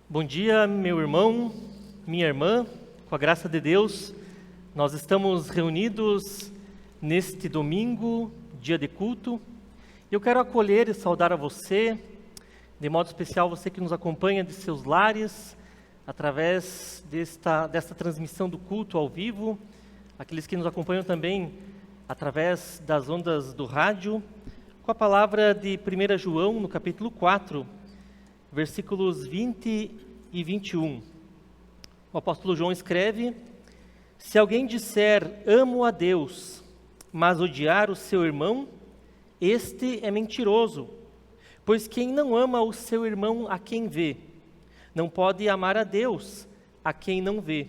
Bom dia, meu irmão, minha irmã, com a graça de Deus, nós estamos reunidos neste domingo, dia de culto. Eu quero acolher e saudar a você, de modo especial você que nos acompanha de seus lares, através desta transmissão do culto ao vivo, aqueles que nos acompanham também através das ondas do rádio, com a palavra de 1 João, no capítulo 4, versículos 20 e 21. O apóstolo João escreve: se alguém disser amo a Deus, mas odiar o seu irmão, este é mentiroso, pois quem não ama o seu irmão a quem vê, não pode amar a Deus a quem não vê.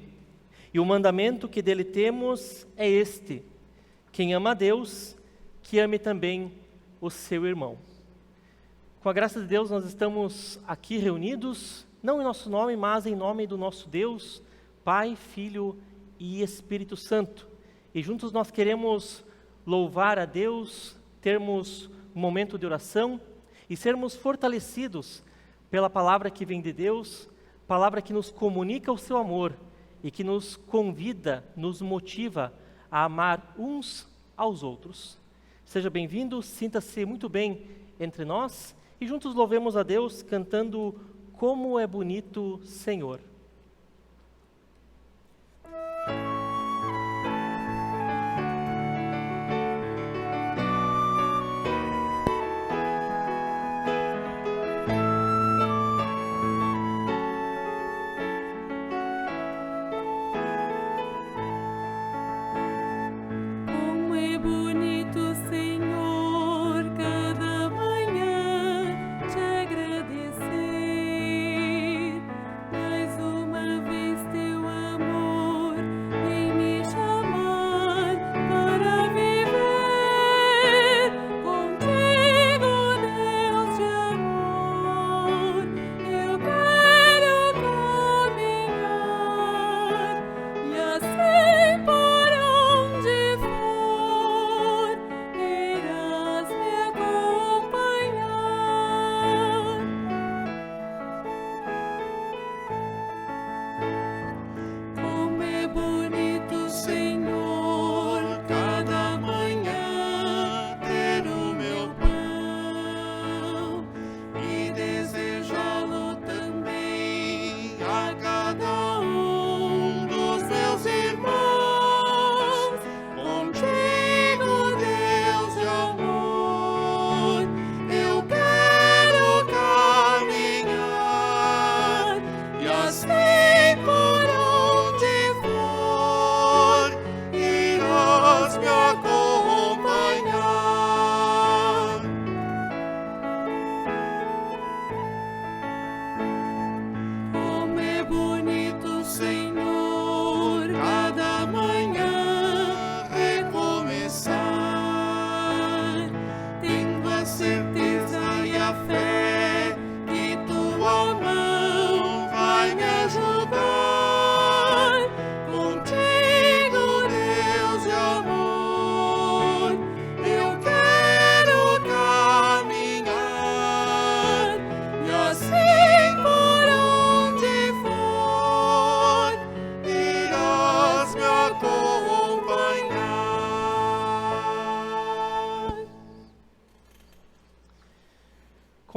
E o mandamento que dele temos é este: quem ama a Deus, que ame também o seu irmão. Com a graça de Deus, nós estamos aqui reunidos, não em nosso nome, mas em nome do nosso Deus, Pai, Filho e Espírito Santo. E juntos nós queremos louvar a Deus, termos um momento de oração e sermos fortalecidos pela palavra que vem de Deus, palavra que nos comunica o seu amor e que nos convida, nos motiva a amar uns aos outros. Seja bem-vindo, sinta-se muito bem entre nós e juntos louvemos a Deus cantando Como é Bonito, Senhor.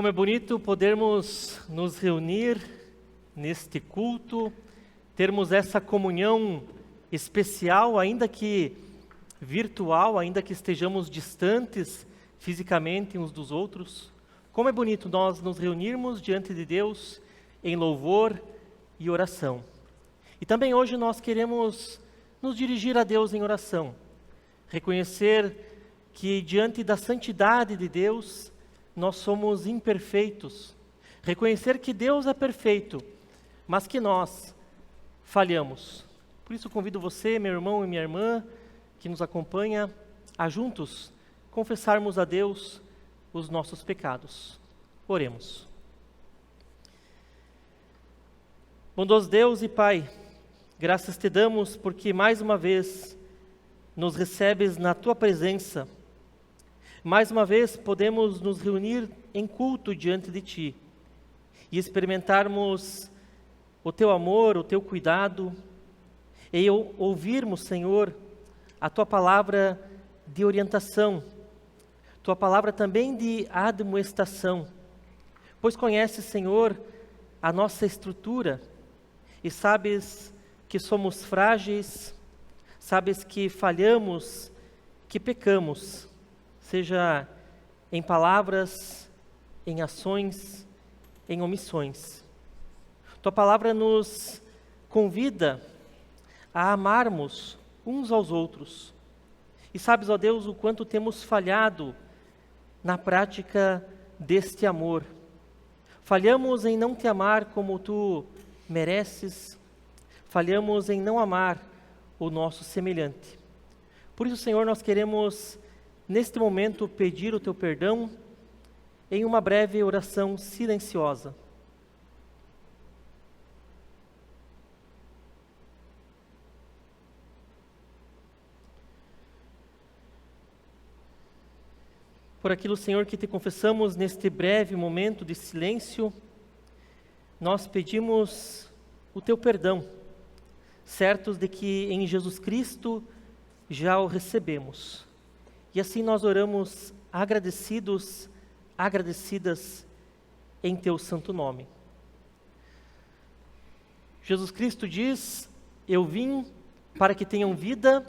Como é bonito podermos nos reunir neste culto, termos essa comunhão especial, ainda que virtual, ainda que estejamos distantes fisicamente uns dos outros. Como é bonito nós nos reunirmos diante de Deus em louvor e oração. E também hoje nós queremos nos dirigir a Deus em oração, reconhecer que diante da santidade de Deus, nós somos imperfeitos, reconhecer que Deus é perfeito, mas que nós falhamos. Por isso convido você, meu irmão e minha irmã, que nos acompanha, a juntos confessarmos a Deus os nossos pecados. Oremos. Bondoso Deus e Pai, graças te damos porque mais uma vez nos recebes na tua presença. Mais uma vez podemos nos reunir em culto diante de Ti e experimentarmos o Teu amor, o Teu cuidado, e ouvirmos, Senhor, a Tua palavra de orientação, Tua palavra também de admoestação, pois conheces, Senhor, a nossa estrutura e sabes que somos frágeis, sabes que falhamos, que pecamos, seja em palavras, em ações, em omissões. Tua palavra nos convida a amarmos uns aos outros. E sabes, ó Deus, o quanto temos falhado na prática deste amor. Falhamos em não te amar como tu mereces, falhamos em não amar o nosso semelhante. Por isso, Senhor, nós queremos, neste momento, pedir o teu perdão em uma breve oração silenciosa. Por aquilo, Senhor, que te confessamos neste breve momento de silêncio, nós pedimos o teu perdão, certos de que em Jesus Cristo já o recebemos. E assim nós oramos agradecidos, agradecidas em teu santo nome. Jesus Cristo diz: eu vim para que tenham vida,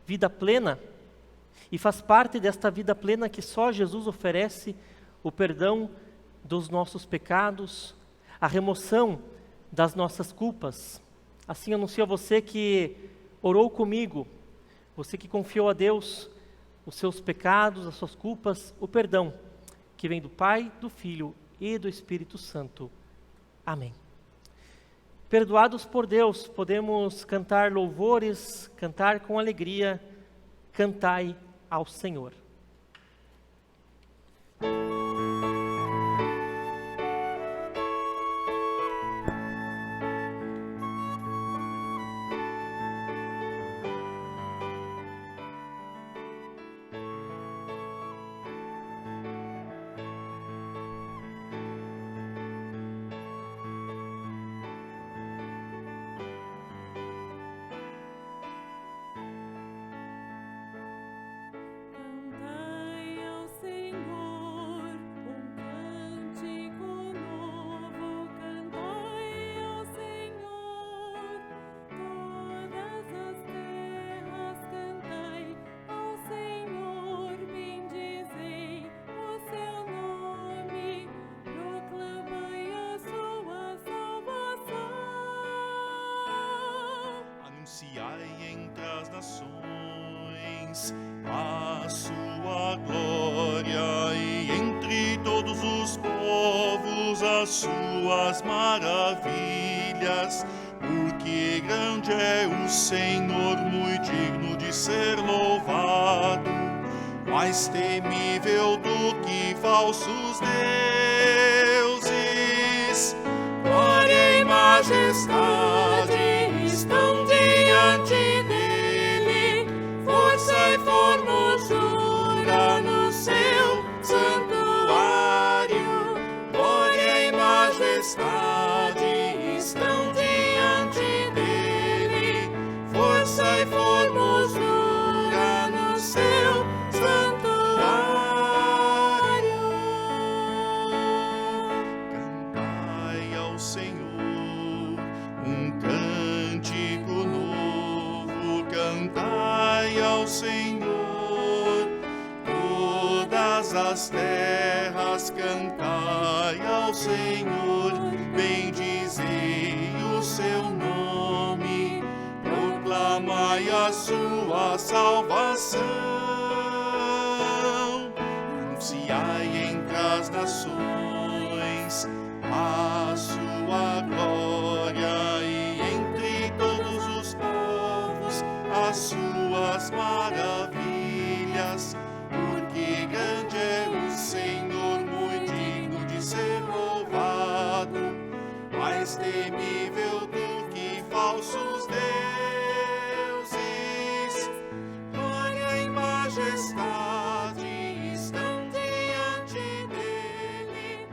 vida plena. E faz parte desta vida plena que só Jesus oferece o perdão dos nossos pecados, a remoção das nossas culpas. Assim anuncio a você que orou comigo, você que confiou a Deus os seus pecados, as suas culpas, o perdão que vem do Pai, do Filho e do Espírito Santo. Amém. Perdoados por Deus, podemos cantar louvores, cantar com alegria, cantai ao Senhor. Anunciai entre as nações a sua glória e entre todos os povos as suas maravilhas, porque grande é o Senhor, muito digno de ser louvado, mais temível do que falsos deuses. Glória e majestade estão diante dele, força e formosura no seu santuário. Glória e majestade estão diante dele, força e formosura no seu santuário. Cantai ao Senhor um cântico novo, cantai ao Senhor todas as terras, cantai ao Senhor, bendizei o seu nome, proclamai a sua salvação, anunciai entre as nações a sua glória e entre todos os povos as suas maravilhas, porque grande é o Senhor, muito digno de ser louvado, mais temível do que falsos deuses. Glória e majestade estão diante dele,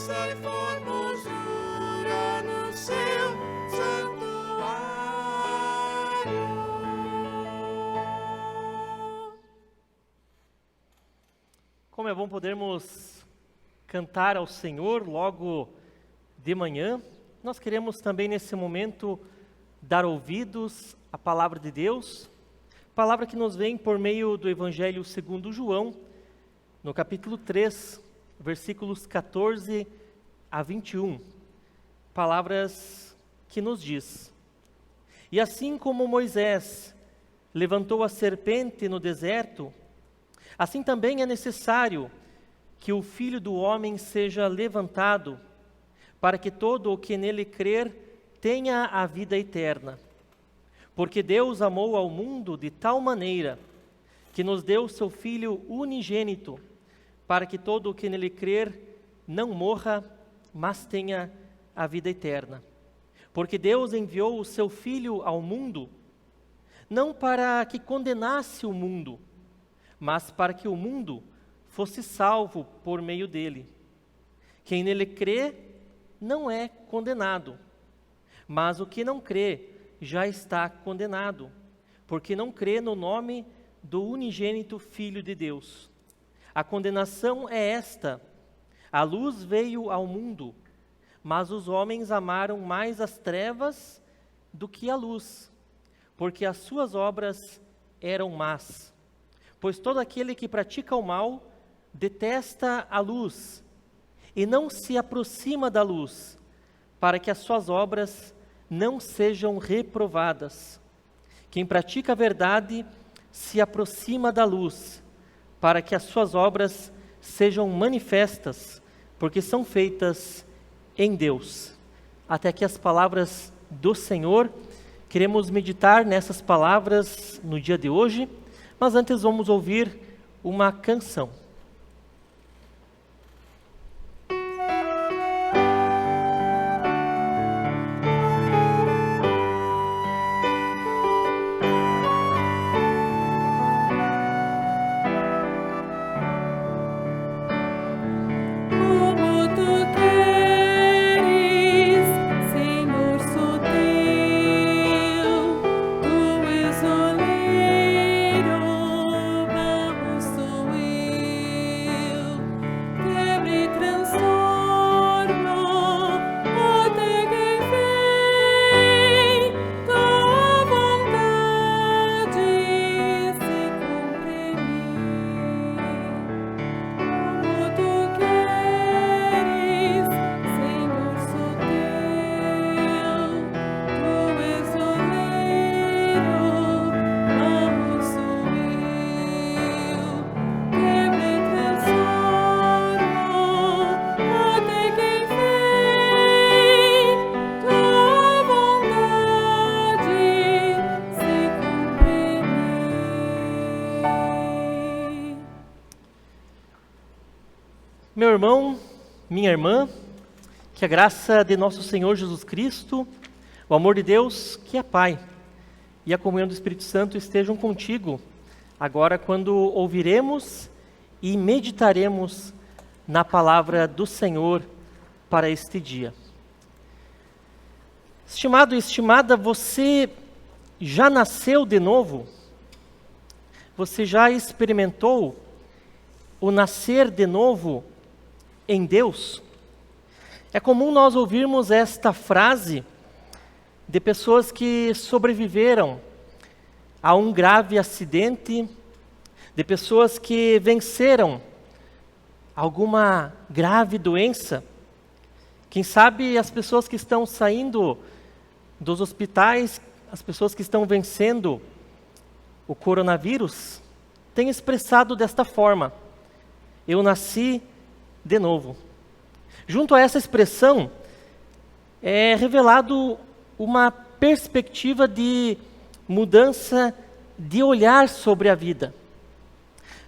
beleza e formosura no seu santuário. Como é bom podermos cantar ao Senhor logo de manhã. Nós queremos também nesse momento dar ouvidos à palavra de Deus, palavra que nos vem por meio do Evangelho segundo João, no capítulo 3, versículos 14 a 21, palavras que nos diz: E assim como Moisés levantou a serpente no deserto, assim também é necessário que o Filho do Homem seja levantado, para que todo o que nele crer tenha a vida eterna. Porque Deus amou ao mundo de tal maneira que nos deu seu Filho unigênito, para que todo o que nele crer não morra, mas tenha a vida eterna. Porque Deus enviou o seu Filho ao mundo, não para que condenasse o mundo, mas para que o mundo fosse salvo por meio dele. Quem nele crê não é condenado, mas o que não crê já está condenado, porque não crê no nome do unigênito Filho de Deus. A condenação é esta: a luz veio ao mundo, mas os homens amaram mais as trevas do que a luz, porque as suas obras eram más. Pois todo aquele que pratica o mal detesta a luz e não se aproxima da luz, para que as suas obras não sejam reprovadas. Quem pratica a verdade se aproxima da luz, para que as suas obras sejam manifestas, porque são feitas em Deus. Até aqui as palavras do Senhor. Queremos meditar nessas palavras no dia de hoje, mas antes vamos ouvir uma canção. Meu irmão, minha irmã, que a graça de nosso Senhor Jesus Cristo, o amor de Deus, que é Pai, e a comunhão do Espírito Santo estejam contigo, agora quando ouviremos e meditaremos na palavra do Senhor para este dia. Estimado e estimada, você já nasceu de novo? Você já experimentou o nascer de novo em Deus? É comum nós ouvirmos esta frase de pessoas que sobreviveram a um grave acidente, de pessoas que venceram alguma grave doença. Quem sabe as pessoas que estão saindo dos hospitais, as pessoas que estão vencendo o coronavírus, têm expressado desta forma: eu nasci de novo. Junto a essa expressão, é revelado uma perspectiva de mudança de olhar sobre a vida.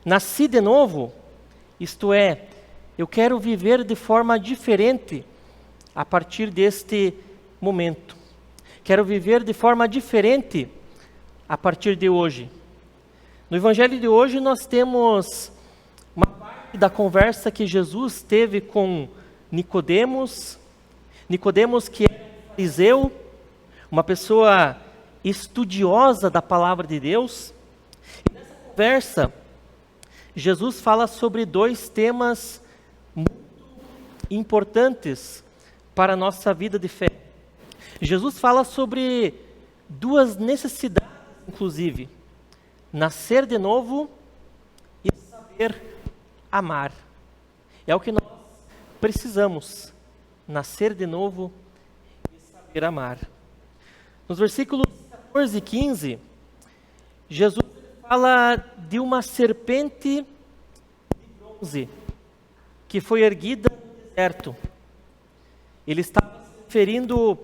Nasci de novo, isto é, eu quero viver de forma diferente a partir deste momento. Quero viver de forma diferente a partir de hoje. No Evangelho de hoje nós temos uma parte da conversa que Jesus teve com Nicodemos que era um fariseu, uma pessoa estudiosa da palavra de Deus. E nessa conversa, Jesus fala sobre dois temas muito importantes para a nossa vida de fé. Jesus fala sobre duas necessidades, inclusive: nascer de novo e saber amar. É o que nós precisamos, nascer de novo e saber amar. Nos versículos 14 e 15, Jesus fala de uma serpente de bronze que foi erguida no deserto. Ele estava se referindo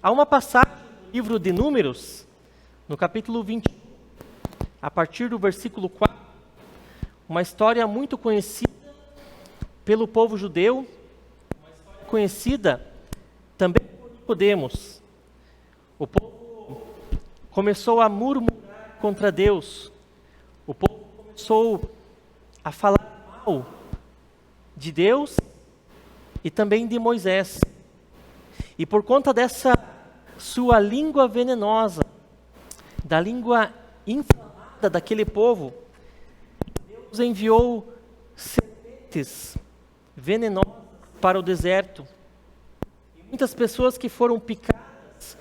a uma passagem do livro de Números, no capítulo 21, a partir do versículo 4, uma história muito conhecida pelo povo judeu, uma história conhecida também por Nicodemos. O povo começou a murmurar contra Deus, o povo começou a falar mal de Deus e também de Moisés. E por conta dessa sua língua venenosa, da língua inflamada daquele povo, Deus enviou serpentes venenosas para o deserto. E muitas pessoas que foram picadas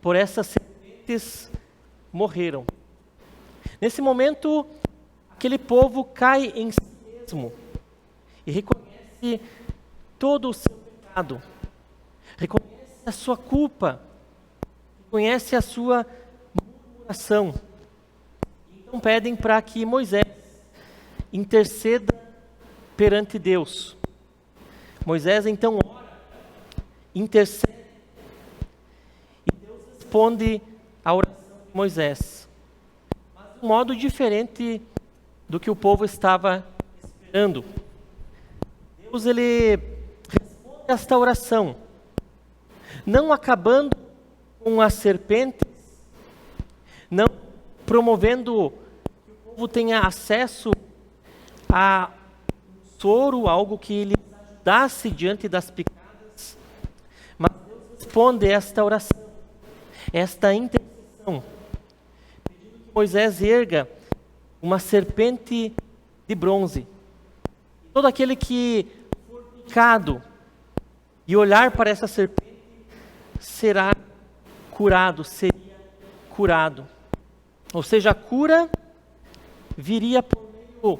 por essas serpentes morreram. Nesse momento, aquele povo cai em si mesmo e reconhece todo o seu pecado, reconhece a sua culpa, reconhece a sua murmuração. Então pedem para que Moisés interceda perante Deus. Moisés então ora, intercede, e Deus responde à oração de Moisés, mas de um modo diferente do que o povo estava esperando. Deus, ele responde a esta oração, não acabando com as serpentes, não promovendo que o povo tenha acesso a um soro, algo que lhe ajudasse diante das picadas, mas Deus responde a esta oração, esta intercessão, pedindo que Moisés erga uma serpente de bronze. Todo aquele que for picado e olhar para essa serpente será curado, seria curado. Ou seja, a cura viria por meio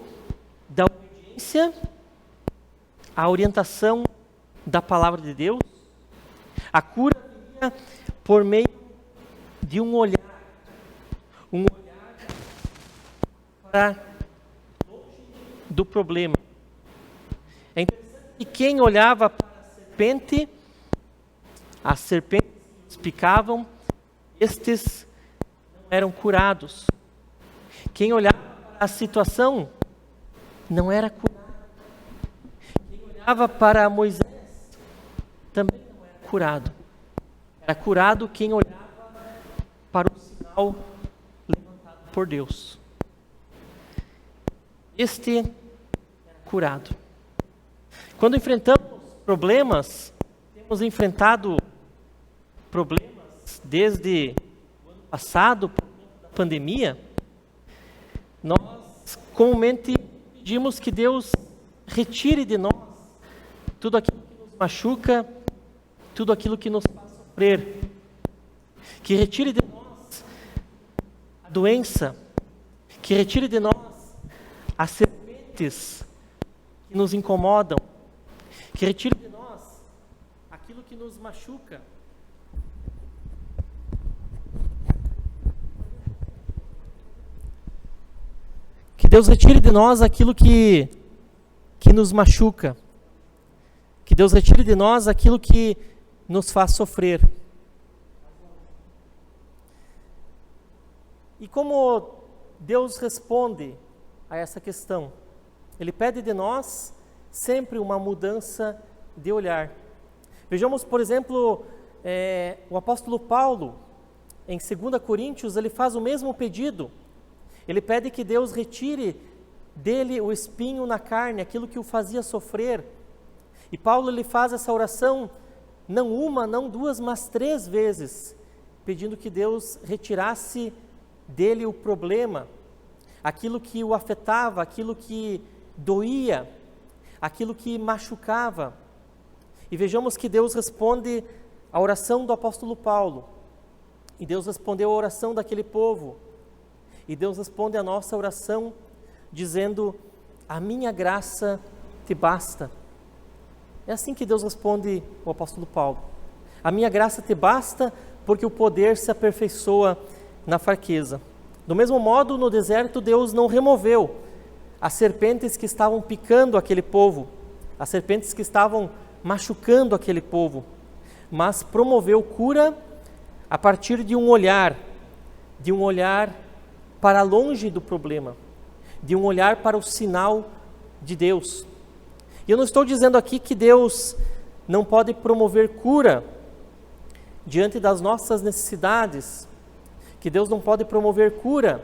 da obediência, a orientação da palavra de Deus. A cura viria por meio de um olhar para longe do problema. É interessante que quem olhava para a serpente, as serpentes que os picavam, estes não eram curados. Quem olhava para a situação não era curado. Quem olhava para Moisés também não era curado. Era curado quem olhava para o sinal levantado por Deus. Este era curado. Quando enfrentamos problemas, temos enfrentado problemas desde o ano passado, por conta da pandemia, nós comumente pedimos que Deus retire de nós tudo aquilo que nos machuca, tudo aquilo que nos faz sofrer, que retire de nós a doença, que retire de nós as serpentes que nos incomodam, que retire de nós aquilo que nos machuca. Que Deus retire de nós aquilo que nos machuca. Que Deus retire de nós aquilo que nos faz sofrer. E como Deus responde a essa questão? Ele pede de nós sempre uma mudança de olhar. Vejamos, por exemplo, o apóstolo Paulo, em 2 Coríntios, ele faz o mesmo pedido. Ele pede que Deus retire dele o espinho na carne, aquilo que o fazia sofrer. E Paulo ele faz essa oração não uma, não duas, mas 3 vezes, pedindo que Deus retirasse dele o problema, aquilo que o afetava, aquilo que doía, aquilo que machucava. E vejamos que Deus responde a oração do apóstolo Paulo, e Deus respondeu a oração daquele povo, e Deus responde a nossa oração dizendo: a minha graça te basta. É assim que Deus responde o apóstolo Paulo: a minha graça te basta, porque o poder se aperfeiçoa na fraqueza. Do mesmo modo, no deserto, Deus não removeu as serpentes que estavam picando aquele povo, as serpentes que estavam machucando aquele povo, mas promoveu cura a partir de um olhar para longe do problema, de um olhar para o sinal de Deus. E eu não estou dizendo aqui que Deus não pode promover cura diante das nossas necessidades, que Deus não pode promover cura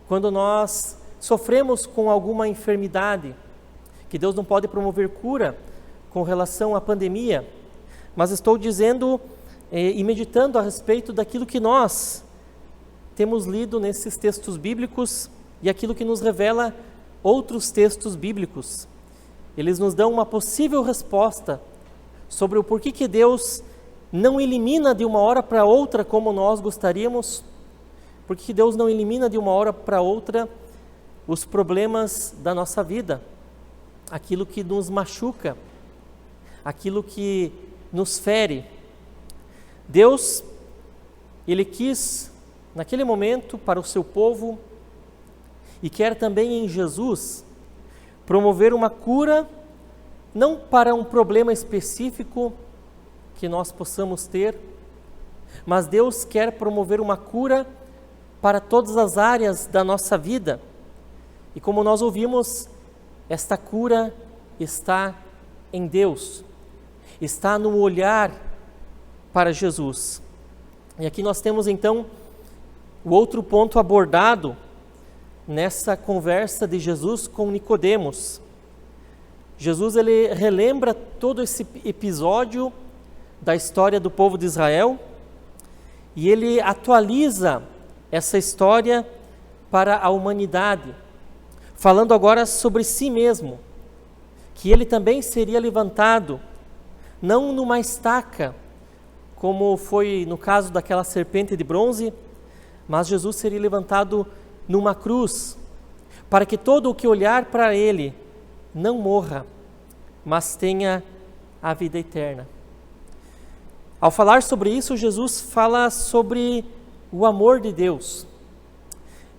quando nós sofremos com alguma enfermidade, que Deus não pode promover cura com relação à pandemia, mas estou dizendo e meditando a respeito daquilo que nós temos lido nesses textos bíblicos e aquilo que nos revela outros textos bíblicos. Eles nos dão uma possível resposta sobre o porquê que Deus não elimina de uma hora para outra como nós gostaríamos, porque que Deus não elimina de uma hora para outra os problemas da nossa vida, aquilo que nos machuca, aquilo que nos fere. Deus, Ele quis, naquele momento, para o seu povo, e quer também em Jesus, promover uma cura, não para um problema específico que nós possamos ter, mas Deus quer promover uma cura para todas as áreas da nossa vida. E como nós ouvimos, esta cura está em Deus, está no olhar para Jesus. E aqui nós temos então o outro ponto abordado nessa conversa de Jesus com Nicodemos. Jesus ele relembra todo esse episódio da história do povo de Israel e ele atualiza essa história para a humanidade, falando agora sobre si mesmo, que ele também seria levantado, não numa estaca, como foi no caso daquela serpente de bronze, mas Jesus seria levantado numa cruz, para que todo o que olhar para ele não morra, mas tenha a vida eterna. Ao falar sobre isso, Jesus fala sobre o amor de Deus.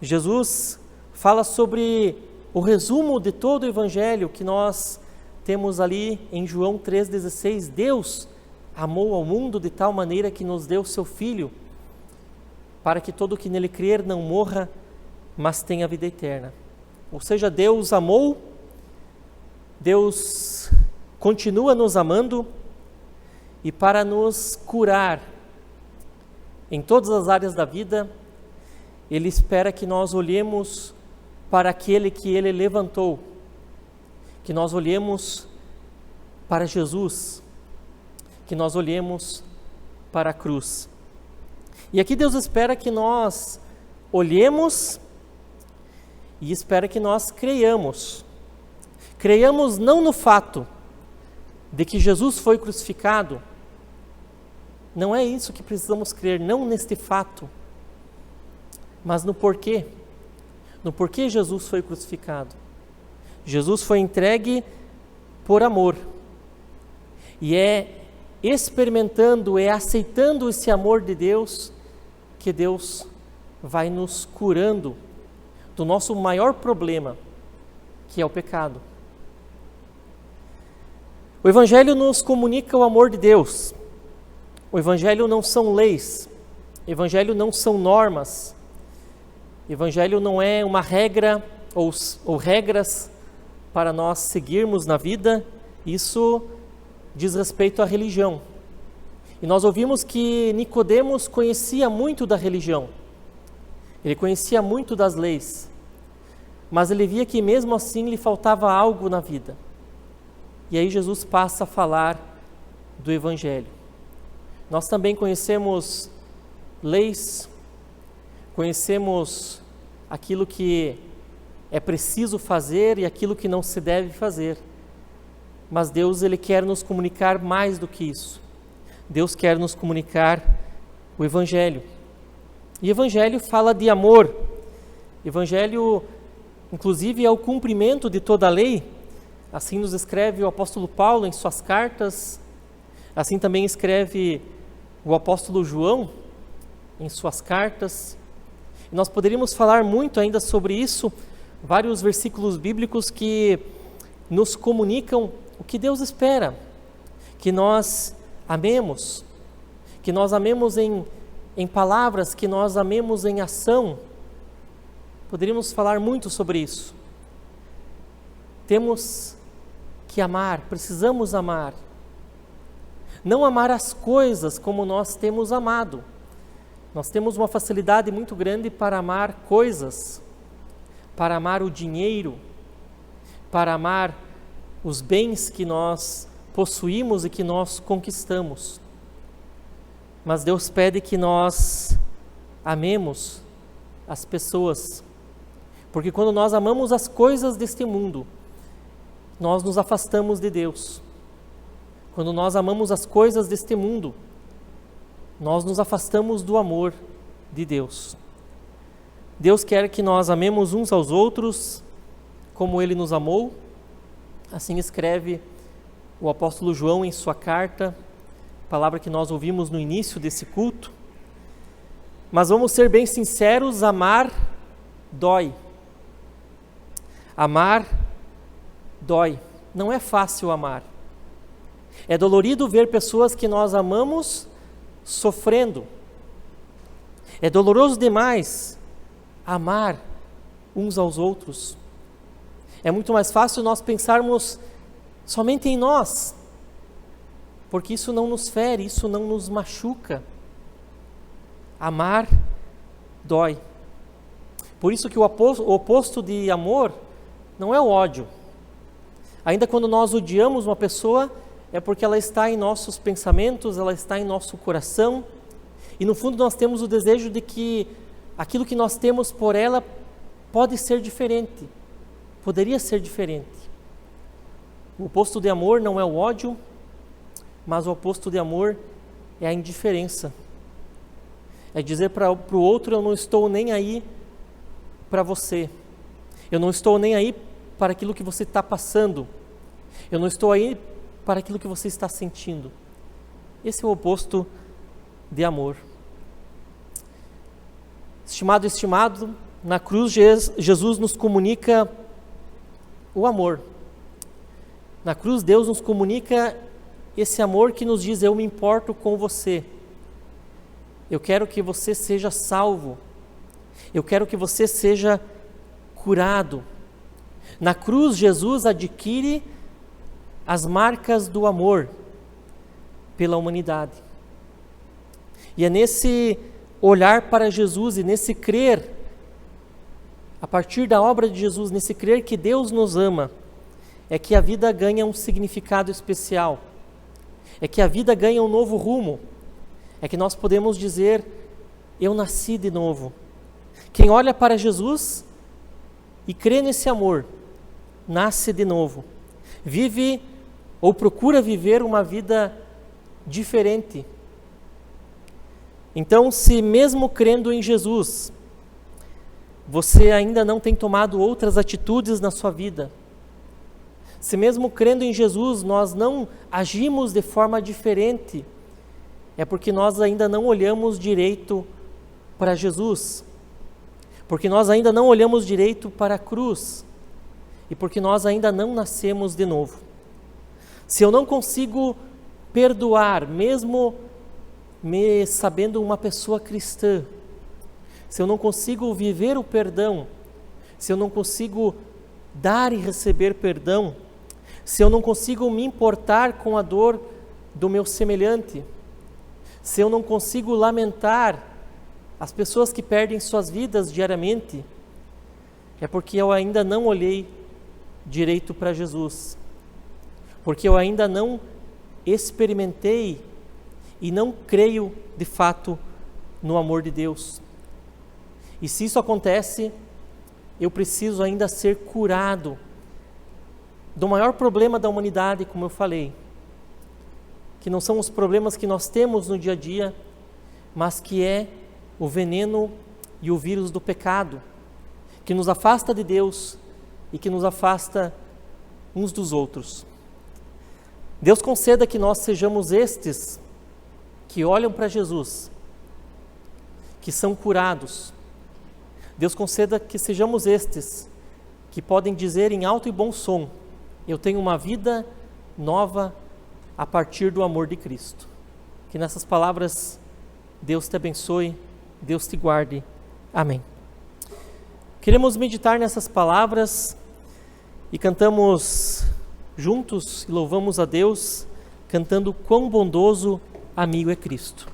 Jesus fala sobre o resumo de todo o Evangelho que nós temos ali em João 3,16. Deus amou ao mundo de tal maneira que nos deu seu Filho, para que todo o que nele crer não morra, mas tenha vida eterna. Ou seja, Deus amou, Deus continua nos amando, e para nos curar em todas as áreas da vida, Ele espera que nós olhemos para aquele que Ele levantou, que nós olhemos para Jesus, que nós olhemos para a cruz. E aqui Deus espera que nós olhemos e espera que nós creiamos. Creiamos não no fato de que Jesus foi crucificado. Não é isso que precisamos crer, não neste fato, mas no porquê. No porquê Jesus foi crucificado. Jesus foi entregue por amor. E é experimentando, é aceitando esse amor de Deus, que Deus vai nos curando do nosso maior problema, que é o pecado. O Evangelho nos comunica o amor de Deus. O Evangelho não são leis, o Evangelho não são normas, o Evangelho não é uma regra ou regras para nós seguirmos na vida. Isso diz respeito à religião. E nós ouvimos que Nicodemos conhecia muito da religião, ele conhecia muito das leis, mas ele via que mesmo assim lhe faltava algo na vida. E aí Jesus passa a falar do Evangelho. Nós também conhecemos leis, conhecemos aquilo que é preciso fazer e aquilo que não se deve fazer. Mas Deus, Ele quer nos comunicar mais do que isso. Deus quer nos comunicar o Evangelho. E Evangelho fala de amor. Evangelho, inclusive, é o cumprimento de toda a lei. Assim nos escreve o apóstolo Paulo em suas cartas. Assim também escreve o apóstolo João em suas cartas. E nós poderíamos falar muito ainda sobre isso, vários versículos bíblicos que nos comunicam o que Deus espera, que nós amemos em palavras, que nós amemos em ação. Poderíamos falar muito sobre isso. Temos que amar, precisamos amar. Não amar as coisas como nós temos amado. Nós temos uma facilidade muito grande para amar coisas, para amar o dinheiro, para amar os bens que nós possuímos e que nós conquistamos. Mas Deus pede que nós amemos as pessoas, porque quando nós amamos as coisas deste mundo, nós nos afastamos de Deus. Quando nós amamos as coisas deste mundo, nós nos afastamos do amor de Deus. Deus quer que nós amemos uns aos outros como Ele nos amou. Assim escreve o apóstolo João em sua carta, palavra que nós ouvimos no início desse culto. Mas vamos ser bem sinceros, amar dói. Amar dói. Não é fácil amar. É dolorido ver pessoas que nós amamos sofrendo. É doloroso demais amar uns aos outros. É muito mais fácil nós pensarmos somente em nós, porque isso não nos fere, isso não nos machuca. Amar dói. Por isso que o oposto de amor não é o ódio. Ainda quando nós odiamos uma pessoa, é porque ela está em nossos pensamentos, ela está em nosso coração, e no fundo nós temos o desejo de que aquilo que nós temos por ela pode ser diferente, poderia ser diferente. O oposto de amor não é o ódio, mas o oposto de amor é a indiferença. É dizer para o outro: eu não estou nem aí para você, eu não estou nem aí para aquilo que você está passando, eu não estou aí para aquilo que você está sentindo. Esse é o oposto de amor. Estimado, na cruz Jesus nos comunica o amor. Na cruz Deus nos comunica esse amor que nos diz: eu me importo com você. Eu quero que você seja salvo. Eu quero que você seja curado. Na cruz Jesus adquire as marcas do amor pela humanidade. E é nesse olhar para Jesus e nesse crer, a partir da obra de Jesus, nesse crer que Deus nos ama, é que a vida ganha um significado especial, é que a vida ganha um novo rumo, é que nós podemos dizer: eu nasci de novo. Quem olha para Jesus e crê nesse amor, nasce de novo, vive ou procura viver uma vida diferente. Então, se mesmo crendo em Jesus, você ainda não tem tomado outras atitudes na sua vida, se mesmo crendo em Jesus nós não agimos de forma diferente, é porque nós ainda não olhamos direito para Jesus, porque nós ainda não olhamos direito para a cruz, e porque nós ainda não nascemos de novo. Se eu não consigo perdoar, mesmo me sabendo uma pessoa cristã, se eu não consigo viver o perdão, se eu não consigo dar e receber perdão, se eu não consigo me importar com a dor do meu semelhante, se eu não consigo lamentar as pessoas que perdem suas vidas diariamente, é porque eu ainda não olhei direito para Jesus. porque eu ainda não experimentei e não creio de fato no amor de Deus. E se isso acontece, eu preciso ainda ser curado do maior problema da humanidade, como eu falei, que não são os problemas que nós temos no dia a dia, mas que é o veneno e o vírus do pecado, que nos afasta de Deus e que nos afasta uns dos outros. Deus conceda que nós sejamos estes que olham para Jesus, que são curados. Deus conceda que sejamos estes que podem dizer em alto e bom som: eu tenho uma vida nova a partir do amor de Cristo. Que nessas palavras Deus te abençoe, Deus te guarde. Amém. Queremos meditar nessas palavras e cantamos juntos e louvamos a Deus, cantando quão bondoso amigo é Cristo.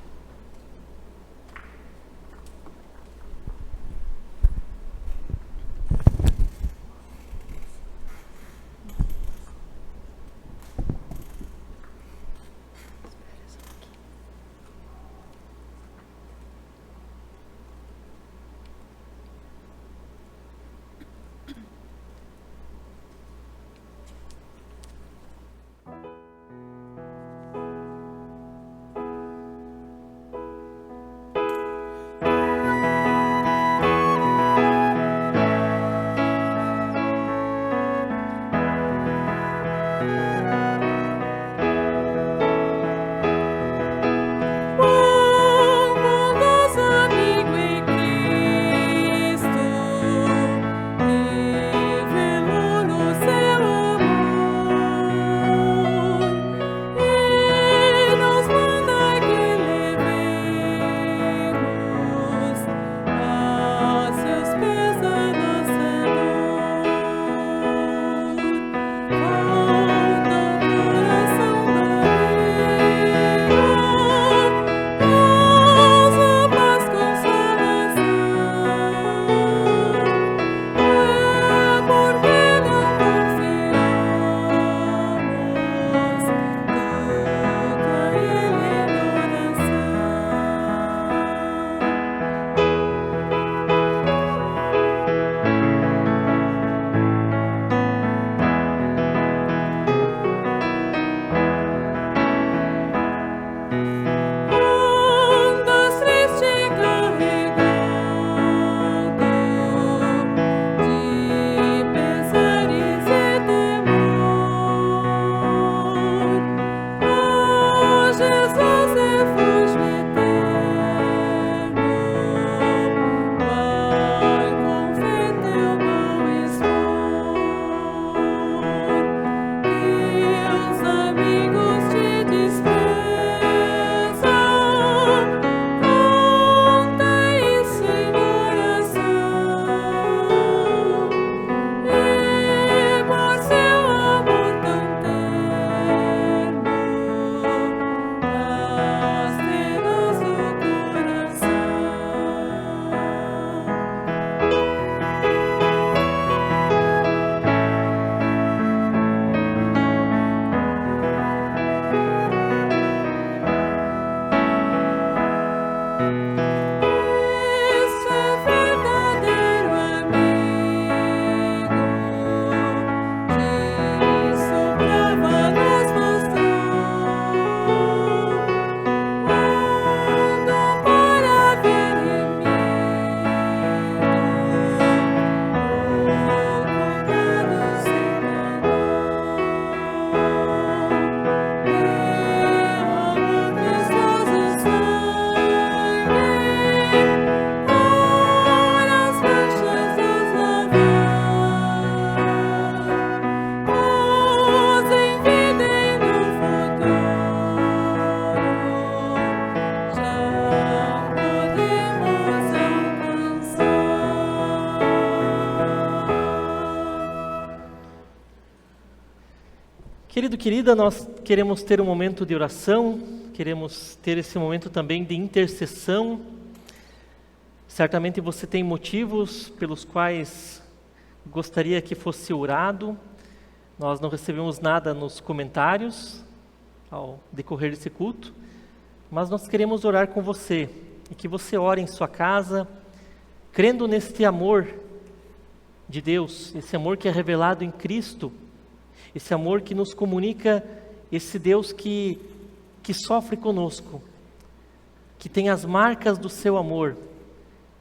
Querido, querida, nós queremos ter um momento de oração, queremos ter esse momento também de intercessão. Certamente você tem motivos pelos quais gostaria que fosse orado, Nós não recebemos nada nos comentários ao decorrer desse culto, mas nós queremos orar com você e que você ore em sua casa, crendo neste amor de Deus, esse amor que é revelado em Cristo, esse amor que nos comunica, esse Deus que sofre conosco, que tem as marcas do seu amor,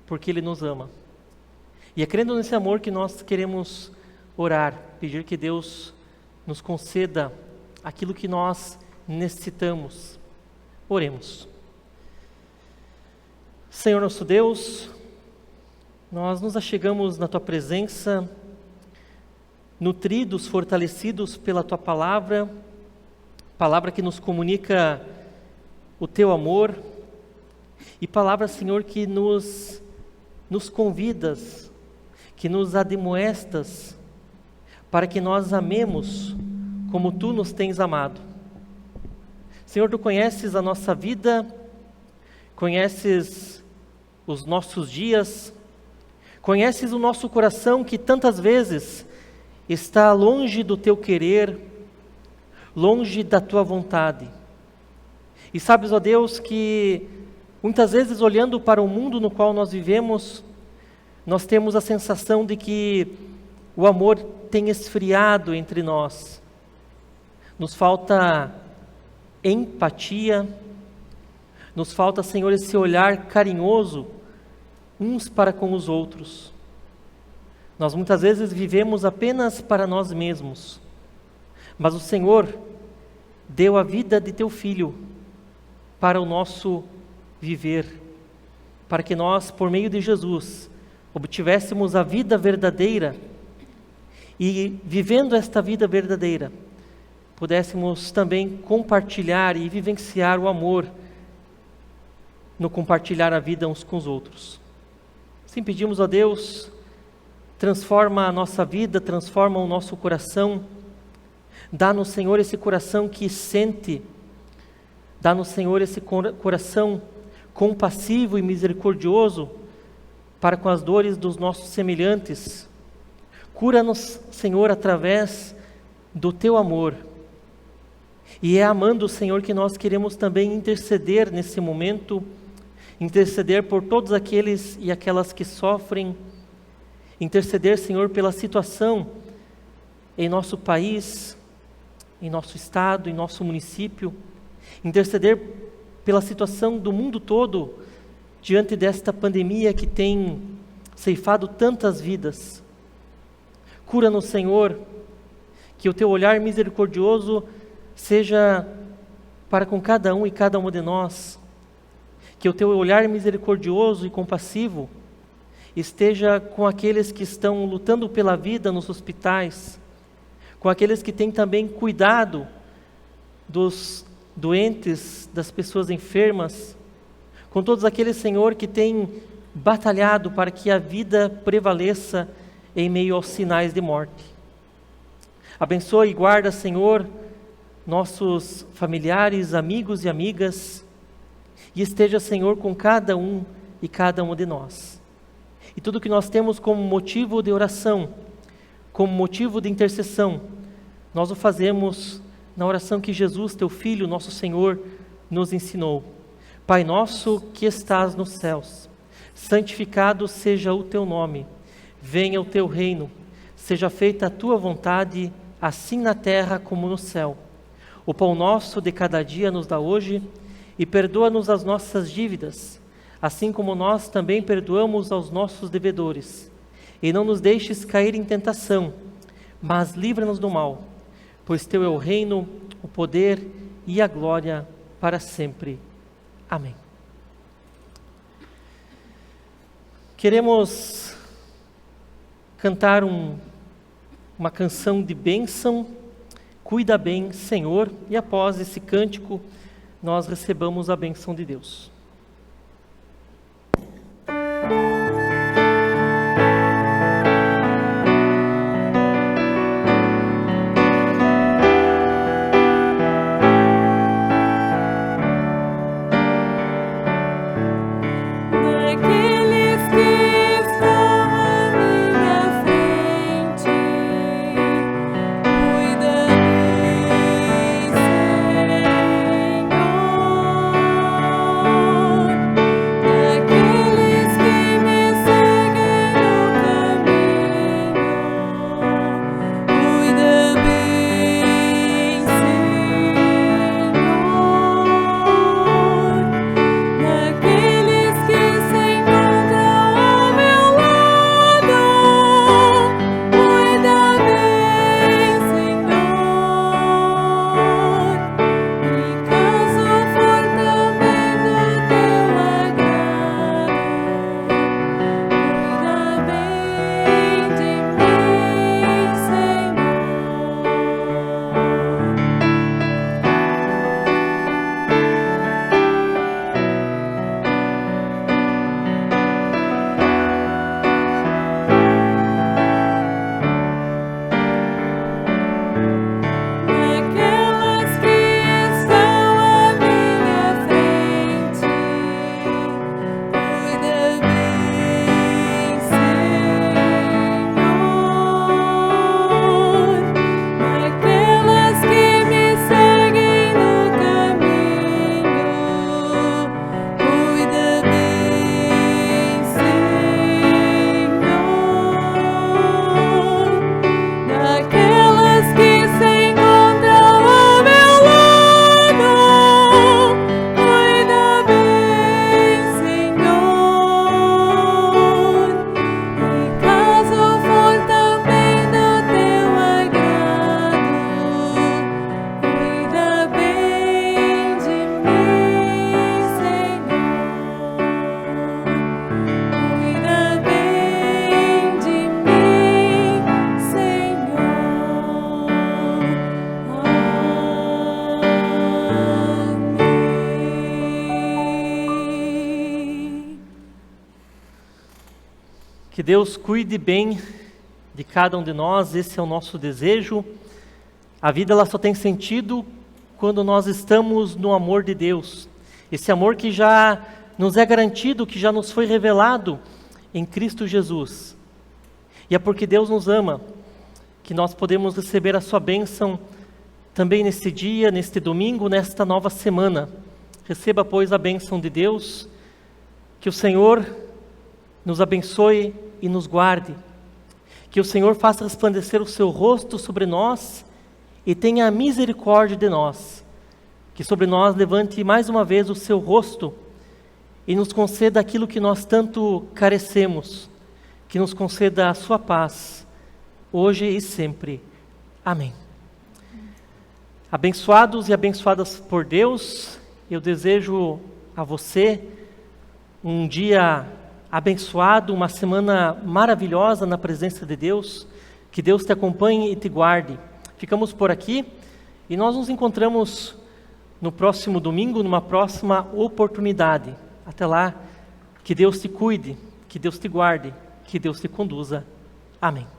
porque Ele nos ama. E é crendo nesse amor que nós queremos orar, pedir que Deus nos conceda aquilo que nós necessitamos. Oremos. Senhor nosso Deus, nós nos achegamos na Tua presença, nutridos, fortalecidos pela Tua palavra que nos comunica o Teu amor, e palavra, Senhor, que nos convidas, que nos admoestas, para que nós amemos como Tu nos tens amado. Senhor, Tu conheces a nossa vida, conheces os nossos dias, conheces o nosso coração que tantas vezes está longe do Teu querer, longe da Tua vontade. E sabes, ó Deus, que muitas vezes olhando para o mundo no qual nós vivemos, nós temos a sensação de que o amor tem esfriado entre nós. Nos falta empatia, nos falta, Senhor, esse olhar carinhoso uns para com os outros. Nós muitas vezes vivemos apenas para nós mesmos, mas o Senhor deu a vida de Teu Filho para o nosso viver, para que nós, por meio de Jesus, obtivéssemos a vida verdadeira e, vivendo esta vida verdadeira, pudéssemos também compartilhar e vivenciar o amor no compartilhar a vida uns com os outros. Assim pedimos a Deus, transforma a nossa vida, transforma o nosso coração, dá-nos, Senhor, esse coração que sente, dá-nos, Senhor, esse coração compassivo e misericordioso para com as dores dos nossos semelhantes. Cura-nos, Senhor, através do Teu amor. E é amando, Senhor, que nós queremos também interceder nesse momento, interceder por todos aqueles e aquelas que sofrem, interceder, Senhor, pela situação em nosso país, em nosso estado, em nosso município, interceder pela situação do mundo todo, diante desta pandemia que tem ceifado tantas vidas. Cura-nos, Senhor, que o Teu olhar misericordioso seja para com cada um e cada uma de nós, que o Teu olhar misericordioso e compassivo esteja com aqueles que estão lutando pela vida nos hospitais, com aqueles que têm também cuidado dos doentes, das pessoas enfermas, com todos aqueles, Senhor, que têm batalhado para que a vida prevaleça em meio aos sinais de morte. Abençoa e guarda, Senhor, nossos familiares, amigos e amigas, e esteja, Senhor, com cada um e cada uma de nós. E tudo que nós temos como motivo de oração, como motivo de intercessão, nós o fazemos na oração que Jesus, Teu Filho, nosso Senhor, nos ensinou. Pai nosso que estás nos céus, santificado seja o Teu nome, venha o Teu reino, seja feita a Tua vontade, assim na terra como no céu. O pão nosso de cada dia nos dá hoje, e perdoa-nos as nossas dívidas, assim como nós também perdoamos aos nossos devedores. E não nos deixes cair em tentação, mas livra-nos do mal, pois Teu é o reino, o poder e a glória para sempre. Amém. Queremos cantar uma canção de bênção, Cuida bem, Senhor, e após esse cântico, nós recebamos a bênção de Deus. Cuida Que Deus cuide bem de cada um de nós, esse é o nosso desejo. A vida ela só tem sentido quando nós estamos no amor de Deus. Esse amor que já nos é garantido, que já nos foi revelado em Cristo Jesus. E é porque Deus nos ama que nós podemos receber a sua bênção também neste dia, neste domingo, nesta nova semana. Receba, pois, a bênção de Deus, que o Senhor nos abençoe e nos guarde, que o Senhor faça resplandecer o seu rosto sobre nós e tenha misericórdia de nós, que sobre nós levante mais uma vez o seu rosto e nos conceda aquilo que nós tanto carecemos, que nos conceda a sua paz, hoje e sempre. Amém. Abençoados e abençoadas por Deus, eu desejo a você um dia abençoado, uma semana maravilhosa na presença de Deus, que Deus te acompanhe e te guarde. Ficamos por aqui e nós nos encontramos no próximo domingo, numa próxima oportunidade. Até lá, que Deus te cuide, que Deus te guarde, que Deus te conduza. Amém.